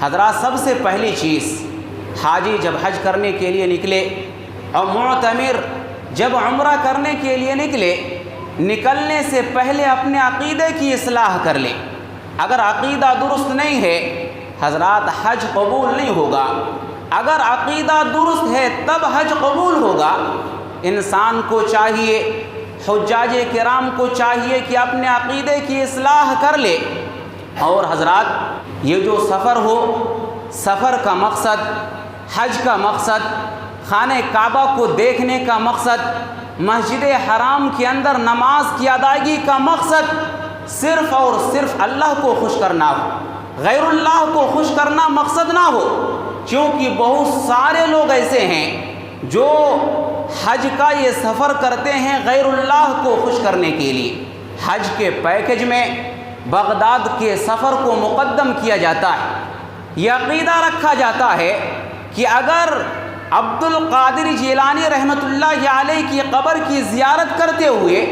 حضرات سب سے پہلی چیز، حاجی جب حج کرنے کے لیے نکلے اور معتمر جب عمرہ کرنے کے لیے نکلنے سے پہلے اپنے عقیدے کی اصلاح کر لے۔ اگر عقیدہ درست نہیں ہے حضرات حج قبول نہیں ہوگا، اگر عقیدہ درست ہے تب حج قبول ہوگا۔ انسان کو چاہیے، حجاج کرام کو چاہیے کہ اپنے عقیدے کی اصلاح کر لے۔ اور حضرات یہ جو سفر ہو، سفر کا مقصد، حج کا مقصد، خانہ کعبہ کو دیکھنے کا مقصد، مسجد حرام کے اندر نماز کی ادائیگی کا مقصد صرف اور صرف اللہ کو خوش کرنا ہو، غیر اللہ کو خوش کرنا مقصد نہ ہو۔ کیونکہ بہت سارے لوگ ایسے ہیں جو حج کا یہ سفر کرتے ہیں غیر اللہ کو خوش کرنے کے لیے۔ حج کے پیکج میں بغداد کے سفر کو مقدم کیا جاتا ہے۔ یہ عقیدہ رکھا جاتا ہے کہ اگر عبد القادر جیلانی رحمۃ اللہ علیہ کی قبر کی زیارت کرتے ہوئے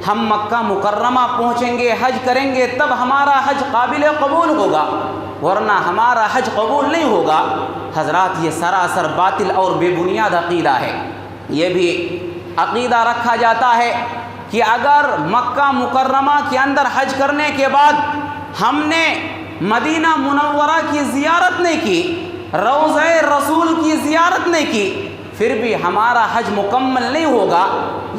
ہم مکہ مکرمہ پہنچیں گے، حج کریں گے، تب ہمارا حج قابل قبول ہوگا، ورنہ ہمارا حج قبول نہیں ہوگا۔ حضرات یہ سراسر باطل اور بے بنیاد عقیدہ ہے۔ یہ بھی عقیدہ رکھا جاتا ہے کہ اگر مکہ مکرمہ کے اندر حج کرنے کے بعد ہم نے مدینہ منورہ کی زیارت نہیں کی، روضہ رسول کی زیارت نہیں کی، پھر بھی ہمارا حج مکمل نہیں ہوگا۔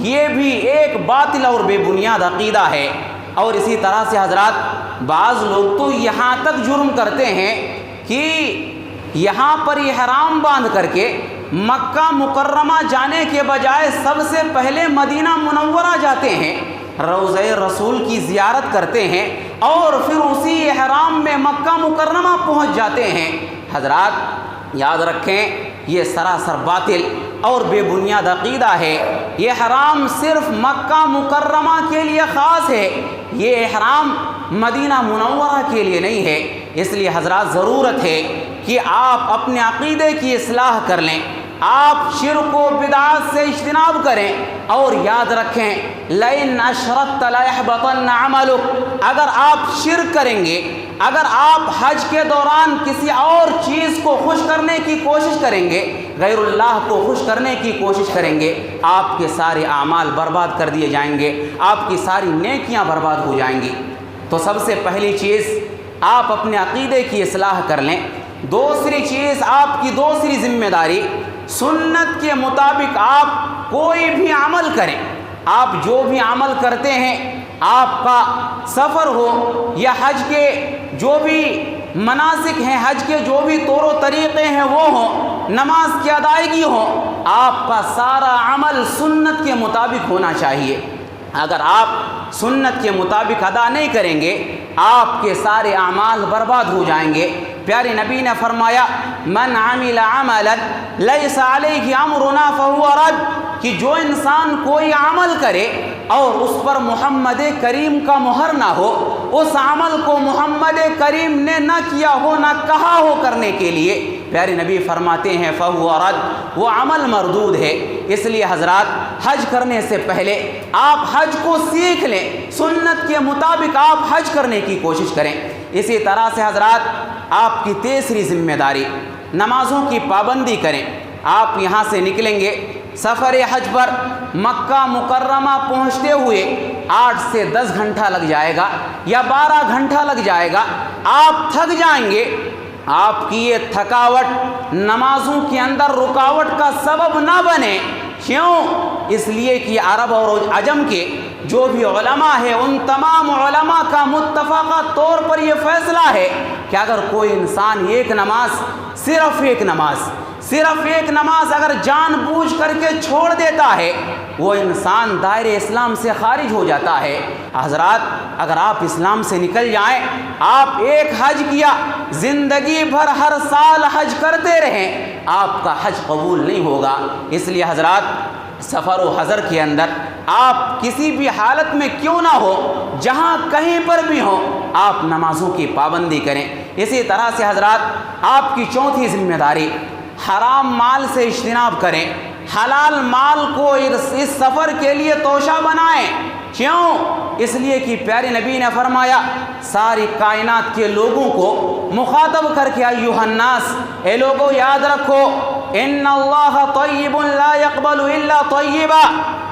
یہ بھی ایک باطل اور بے بنیاد عقیدہ ہے۔ اور اسی طرح سے حضرات بعض لوگ تو یہاں تک جرم کرتے ہیں کہ یہاں پر احرام باندھ کر کے مکہ مکرمہ جانے کے بجائے سب سے پہلے مدینہ منورہ جاتے ہیں، روضہ رسول کی زیارت کرتے ہیں اور پھر اسی احرام میں مکہ مکرمہ پہنچ جاتے ہیں۔ حضرات یاد رکھیں یہ سراسر باطل اور بے بنیاد عقیدہ ہے۔ یہ احرام صرف مکہ مکرمہ کے لیے خاص ہے، یہ احرام مدینہ منورہ کے لیے نہیں ہے۔ اس لیے حضرات ضرورت ہے کہ آپ اپنے عقیدے کی اصلاح کر لیں، آپ شرک و بدعات سے اجتناب کریں اور یاد رکھیں لئن اشرکت لیحبطن عملک، اگر آپ شرک کریں گے، اگر آپ حج کے دوران کسی اور چیز کو خوش کرنے کی کوشش کریں گے، غیر اللہ کو خوش کرنے کی کوشش کریں گے، آپ کے سارے اعمال برباد کر دیے جائیں گے، آپ کی ساری نیکیاں برباد ہو جائیں گی۔ تو سب سے پہلی چیز آپ اپنے عقیدے کی اصلاح کر لیں۔ دوسری چیز، آپ کی دوسری ذمہ داری، سنت کے مطابق آپ کوئی بھی عمل کریں۔ آپ جو بھی عمل کرتے ہیں، آپ کا سفر ہو یا حج کے جو بھی مناسک ہیں، حج کے جو بھی طور و طریقے ہیں وہ ہوں، نماز کی ادائیگی ہو، آپ کا سارا عمل سنت کے مطابق ہونا چاہیے۔ اگر آپ سنت کے مطابق ادا نہیں کریں گے آپ کے سارے اعمال برباد ہو جائیں گے۔ پیارے نبی نے فرمایا من عمل عملا لیس علیہ امرنا فہو رد، کہ جو انسان کوئی عمل کرے اور اس پر محمد کریم کا مہر نہ ہو، اس عمل کو محمد کریم نے نہ کیا ہو، نہ کہا ہو کرنے کے لیے، پیارے نبی فرماتے ہیں فہو رد، وہ عمل مردود ہے۔ اس لیے حضرات حج کرنے سے پہلے آپ حج کو سیکھ لیں، سنت کے مطابق آپ حج کرنے کی کوشش کریں۔ اسی طرح سے حضرات آپ کی تیسری ذمہ داری، نمازوں کی پابندی کریں۔ آپ یہاں سے نکلیں گے سفر حج پر، مکہ مکرمہ پہنچتے ہوئے 8 سے 10 گھنٹہ لگ جائے گا یا 12 گھنٹہ لگ جائے گا، آپ تھک جائیں گے۔ آپ کی یہ تھکاوٹ نمازوں کے اندر رکاوٹ کا سبب نہ بنے۔ کیوں؟ اس لیے کہ عرب اور عجم کے جو بھی علماء ہیں ان تمام علماء کا متفقہ طور پر یہ فیصلہ ہے کہ اگر کوئی انسان صرف ایک نماز اگر جان بوجھ کر کے چھوڑ دیتا ہے، وہ انسان دائرے اسلام سے خارج ہو جاتا ہے۔ حضرات اگر آپ اسلام سے نکل جائیں، آپ ایک حج کیا، زندگی بھر ہر سال حج کرتے رہیں، آپ کا حج قبول نہیں ہوگا۔ اس لیے حضرات سفر و حضر کے اندر آپ کسی بھی حالت میں کیوں نہ ہو، جہاں کہیں پر بھی ہو، آپ نمازوں کی پابندی کریں۔ اسی طرح سے حضرات آپ کی چوتھی ذمہ داری، حرام مال سے اجتناب کریں، حلال مال کو اس سفر کے لیے توشہ بنائیں۔ کیوں؟ اس لیے کہ پیارے نبی نے فرمایا ساری کائنات کے لوگوں کو مخاطب کر کے ایھا الناس، اے لوگوں یاد رکھو، ان اللہ طیب لا یقبل الا طیبا،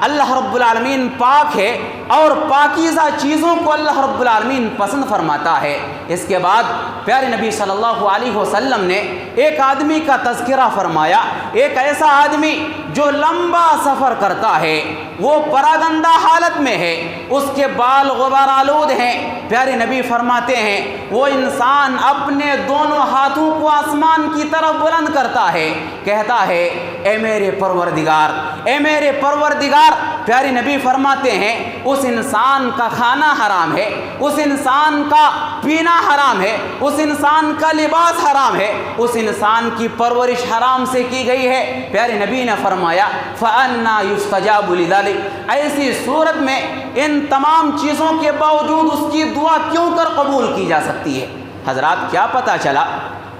اللہ رب العالمین پاک ہے اور پاکیزہ چیزوں کو اللہ رب العالمین پسند فرماتا ہے۔ اس کے بعد پیارے نبی صلی اللہ علیہ وسلم نے ایک آدمی کا تذکرہ فرمایا، ایک ایسا آدمی جو لمبا سفر کرتا ہے، وہ پراگندہ حالت میں ہے، اس کے بال غبار آلود ہیں۔ پیارے نبی فرماتے ہیں وہ انسان اپنے دونوں ہاتھوں کو آسمان کی طرف بلند کرتا ہے، کہتا ہے اے میرے پروردگار، اے میرے پروردگار۔ پیارے نبی فرماتے ہیں اس انسان کا کھانا حرام ہے، اس انسان کا پینا حرام ہے، اس انسان کا لباس حرام ہے، اس انسان کی پرورش حرام سے کی گئی ہے۔ پیارے نبی نے فرمایا فَأَنَّا يُسْتَجَابُ لِذَلِكَ، ایسی صورت میں ان تمام چیزوں کے باوجود اس کی دعا کیوں کر قبول کی جا سکتی ہے؟ حضرات کیا پتہ چلا،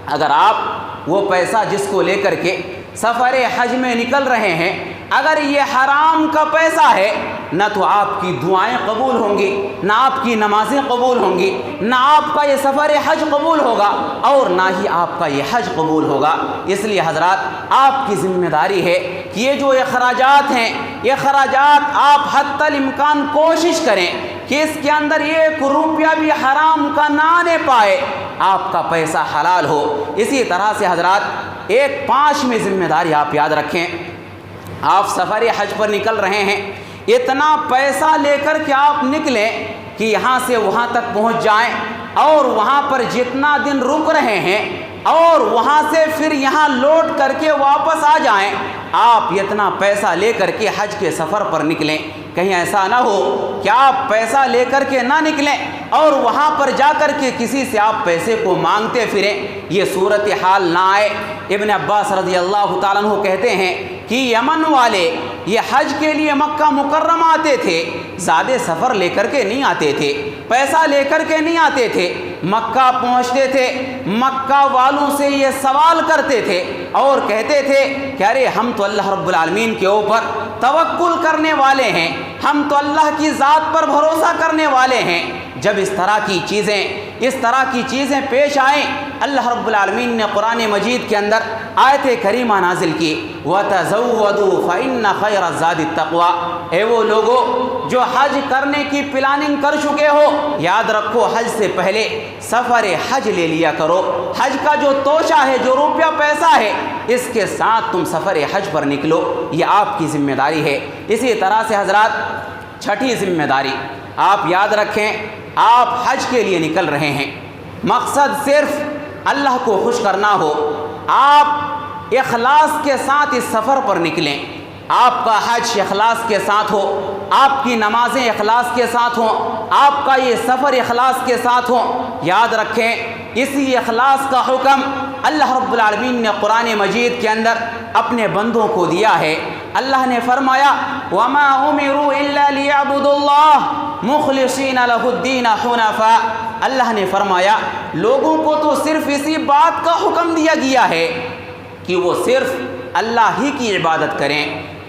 اگر آپ وہ پیسہ جس کو لے کر کے سفر حج میں نکل رہے ہیں، اگر یہ حرام کا پیسہ ہے، نہ تو آپ کی دعائیں قبول ہوں گی، نہ آپ کی نمازیں قبول ہوں گی، نہ آپ کا یہ سفر حج قبول ہوگا، اور نہ ہی آپ کا یہ حج قبول ہوگا۔ اس لیے حضرات آپ کی ذمہ داری ہے کہ یہ جو اخراجات ہیں، یہ اخراجات آپ حتی الامکان کوشش کریں کہ اس کے اندر ایک روپیہ بھی حرام کا نہ آنے پائے، آپ کا پیسہ حلال ہو۔ اسی طرح سے حضرات ایک پانچویں ذمہ داری آپ یاد رکھیں، آپ سفر حج پر نکل رہے ہیں، اتنا پیسہ لے کر کے آپ نکلیں کہ یہاں سے وہاں تک پہنچ جائیں، اور وہاں پر جتنا دن رک رہے ہیں اور وہاں سے پھر یہاں لوٹ کر کے واپس آ جائیں، آپ اتنا پیسہ لے کر کے حج کے سفر پر نکلیں۔ کہیں ایسا نہ ہو کہ آپ پیسہ لے کر کے نہ نکلیں اور وہاں پر جا کر کے کسی سے آپ پیسے کو مانگتے پھریں، یہ صورتحال نہ آئے۔ ابن عباس رضی اللہ تعالیٰ عنہ کہتے ہیں کہ یمن والے یہ حج کے لیے مکہ مکرمہ آتے تھے، زیادہ سفر لے کر کے نہیں آتے تھے، پیسہ لے کر کے نہیں آتے تھے، مکہ پہنچتے تھے، مکہ والوں سے یہ سوال کرتے تھے اور کہتے تھے کہ ارے ہم تو اللہ رب العالمین کے اوپر توکل کرنے والے ہیں، ہم تو اللہ کی ذات پر بھروسہ کرنے والے ہیں۔ جب اس طرح کی چیزیں پیش آئیں، اللہ رب العالمین نے قرآن مجید کے اندر آیت کریمہ نازل کی، وَتَزَوَّدُوا فَإِنَّ خَيْرَ الزَّادِ التَّقْوَىٰ، اے وہ لوگوں جو حج کرنے کی پلاننگ کر چکے ہو، یاد رکھو حج سے پہلے سفر حج لے لیا کرو، حج کا جو توشہ ہے، جو روپیہ پیسہ ہے، اس کے ساتھ تم سفر حج پر نکلو، یہ آپ کی ذمہ داری ہے۔ اسی طرح سے حضرات چھٹی ذمہ داری آپ یاد رکھیں، آپ حج کے لیے نکل رہے ہیں، مقصد صرف اللہ کو خوش کرنا ہو، آپ اخلاص کے ساتھ اس سفر پر نکلیں، آپ کا حج اخلاص کے ساتھ ہو، آپ کی نمازیں اخلاص کے ساتھ ہوں، آپ کا یہ سفر اخلاص کے ساتھ ہو۔ یاد رکھیں اسی اخلاص کا حکم اللہ رب العالمین نے قرآن مجید کے اندر اپنے بندوں کو دیا ہے۔ اللہ نے فرمایا وَمَا أُمِرُوا إِلَّا لِيَعْبُدُوا اللَّهَ مُخْلِصِينَ لَهُ الدِّينَ حُنَفَاءَ، اللہ نے فرمایا لوگوں کو تو صرف اسی بات کا حکم دیا گیا ہے کہ وہ صرف اللہ ہی کی عبادت کریں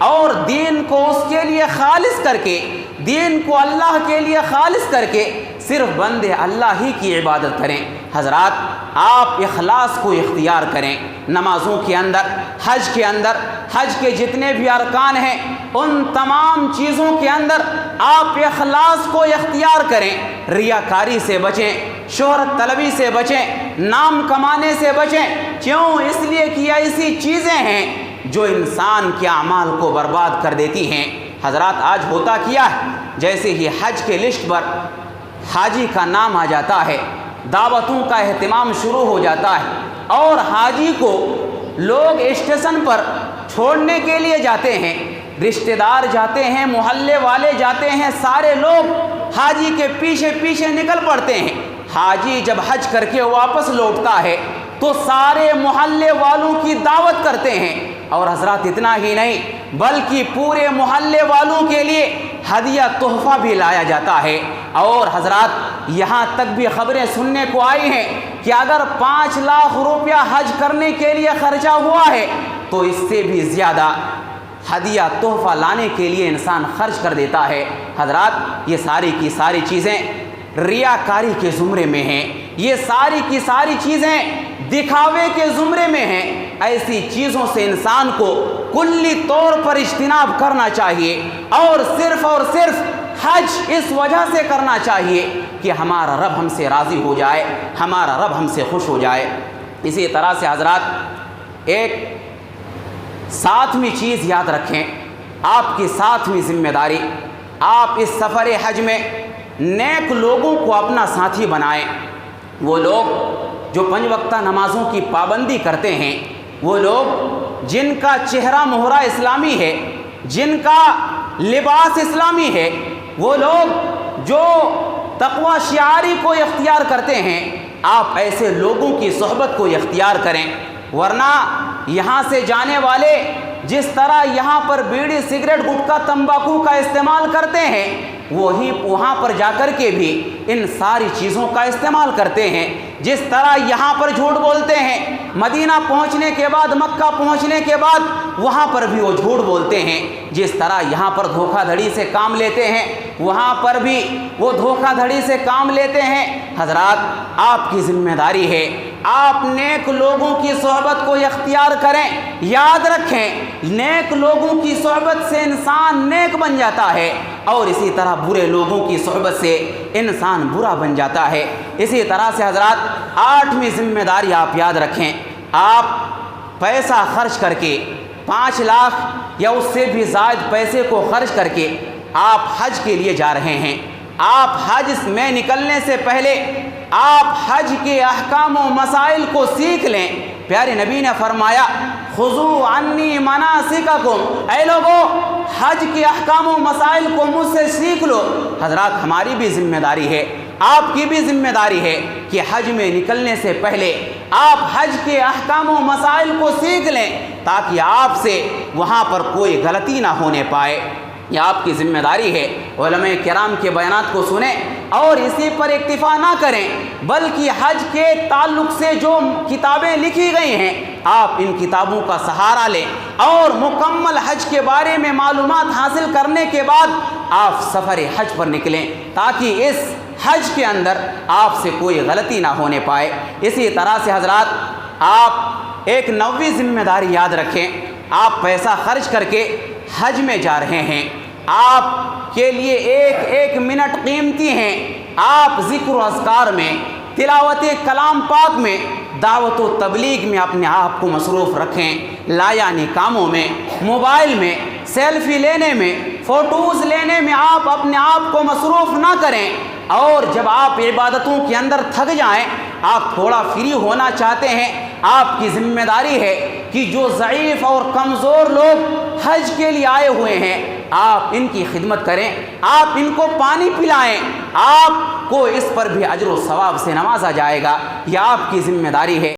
اور دین کو اس کے لیے خالص کر کے، دین کو اللہ کے لیے خالص کر کے صرف بندے اللہ ہی کی عبادت کریں۔ حضرات آپ اخلاص کو اختیار کریں، نمازوں کے اندر، حج کے اندر، حج کے جتنے بھی ارکان ہیں ان تمام چیزوں کے اندر آپ اخلاص کو اختیار کریں، ریاکاری سے بچیں، شہرت طلبی سے بچیں، نام کمانے سے بچیں۔ کیوں؟ اس لیے کہ یہ ایسی چیزیں ہیں جو انسان کے اعمال کو برباد کر دیتی ہیں۔ حضرات آج ہوتا کیا ہے، جیسے ہی حج کے لسٹ پر حاجی کا نام آ جاتا ہے، دعوتوں کا اہتمام شروع ہو جاتا ہے اور حاجی کو لوگ اسٹیشن پر چھوڑنے کے لیے جاتے ہیں، رشتہ دار جاتے ہیں، محلے والے جاتے ہیں، سارے لوگ حاجی کے پیچھے پیچھے نکل پڑتے ہیں۔ حاجی جب حج کر کے واپس لوٹتا ہے تو سارے محلے والوں کی دعوت کرتے ہیں، اور حضرات اتنا ہی نہیں بلکہ پورے محلے والوں کے لیے ہدیہ تحفہ بھی لایا جاتا ہے۔ اور حضرات یہاں تک بھی خبریں سننے کو آئی ہیں کہ اگر 5 لاکھ روپیہ حج کرنے کے لیے خرچہ ہوا ہے تو اس سے بھی زیادہ ہدیہ تحفہ لانے کے لیے انسان خرچ کر دیتا ہے۔ حضرات یہ ساری کی ساری چیزیں ریاکاری کے زمرے میں ہیں۔ یہ ساری کی ساری چیزیں دکھاوے کے زمرے میں ہیں، ایسی چیزوں سے انسان کو کلی طور پر اجتناب کرنا چاہیے، اور صرف حج اس وجہ سے کرنا چاہیے کہ ہمارا رب ہم سے راضی ہو جائے، ہمارا رب ہم سے خوش ہو جائے۔ اسی طرح سے حضرات ایک ساتویں چیز یاد رکھیں، آپ کی ساتویں ذمہ داری، آپ اس سفر حج میں نیک لوگوں کو اپنا ساتھی بنائیں۔ وہ لوگ جو 5 وقتہ نمازوں کی پابندی کرتے ہیں، وہ لوگ جن کا چہرہ مہرہ اسلامی ہے، جن کا لباس اسلامی ہے، وہ لوگ جو تقوی شعاری کو اختیار کرتے ہیں، آپ ایسے لوگوں کی صحبت کو اختیار کریں۔ ورنہ یہاں سے جانے والے جس طرح یہاں پر بیڑی سگریٹ گٹکا تمباکو کا استعمال کرتے ہیں، وہی وہاں پر جا کر کے بھی ان ساری چیزوں کا استعمال کرتے ہیں۔ جس طرح یہاں پر جھوٹ بولتے ہیں، مدینہ پہنچنے کے بعد، مکہ پہنچنے کے بعد وہاں پر بھی وہ جھوٹ بولتے ہیں۔ جس طرح یہاں پر دھوکہ دھڑی سے کام لیتے ہیں، وہاں پر بھی وہ دھوکہ دھڑی سے کام لیتے ہیں۔ حضرات آپ کی ذمہ داری ہے، آپ نیک لوگوں کی صحبت کو اختیار کریں۔ یاد رکھیں، نیک لوگوں کی صحبت سے انسان نیک بن جاتا ہے، اور اسی طرح برے لوگوں کی صحبت سے انسان برا بن جاتا ہے۔ اسی طرح سے حضرات 8ویں ذمہ داری آپ یاد رکھیں، آپ پیسہ خرچ کر کے 5 لاکھ یا اس سے بھی زائد پیسے کو خرچ کر کے آپ حج کے لیے جا رہے ہیں۔ آپ حج میں نکلنے سے پہلے آپ حج کے احکام و مسائل کو سیکھ لیں۔ پیارے نبی نے فرمایا خذوا عنی مناسککم، اے لوگو حج کے احکام و مسائل کو مجھ سے سیکھ لو۔ حضرات ہماری بھی ذمہ داری ہے، آپ کی بھی ذمہ داری ہے کہ حج میں نکلنے سے پہلے آپ حج کے احکام و مسائل کو سیکھ لیں، تاکہ آپ سے وہاں پر کوئی غلطی نہ ہونے پائے۔ یہ آپ کی ذمہ داری ہے۔ علماء کرام کے بیانات کو سنیں اور اسی پر اکتفا نہ کریں، بلکہ حج کے تعلق سے جو کتابیں لکھی گئی ہیں آپ ان کتابوں کا سہارا لیں، اور مکمل حج کے بارے میں معلومات حاصل کرنے کے بعد آپ سفر حج پر نکلیں، تاکہ اس حج کے اندر آپ سے کوئی غلطی نہ ہونے پائے۔ اسی طرح سے حضرات آپ ایک 9ویں ذمہ داری یاد رکھیں، آپ پیسہ خرچ کر کے حج میں جا رہے ہیں، آپ کے لیے ایک منٹ قیمتی ہیں۔ آپ ذکر و اذکار میں، تلاوت کلام پاک میں، دعوت و تبلیغ میں اپنے آپ کو مصروف رکھیں۔ لایانی کاموں میں، موبائل میں، سیلفی لینے میں، فوٹوز لینے میں آپ اپنے آپ کو مصروف نہ کریں، اور جب آپ عبادتوں کے اندر تھک جائیں، آپ تھوڑا فری ہونا چاہتے ہیں، آپ کی ذمہ داری ہے کہ جو ضعیف اور کمزور لوگ حج کے لیے آئے ہوئے ہیں آپ ان کی خدمت کریں، آپ ان کو پانی پلائیں، آپ کو اس پر بھی اجر و ثواب سے نوازا جائے گا۔ یہ آپ کی ذمہ داری ہے۔